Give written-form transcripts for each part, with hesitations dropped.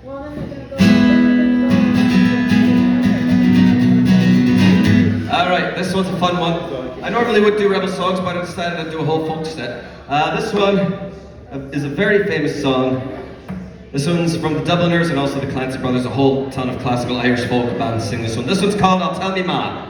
Alright, this one's a fun one. I normally would do rebel songs, but I decided to do a whole folk set. This one is a very famous song. This one's from the Dubliners and also the Clancy Brothers, a whole ton of classical Irish folk bands sing this one. This one's called I'll Tell Me Ma.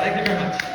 Thank you very much.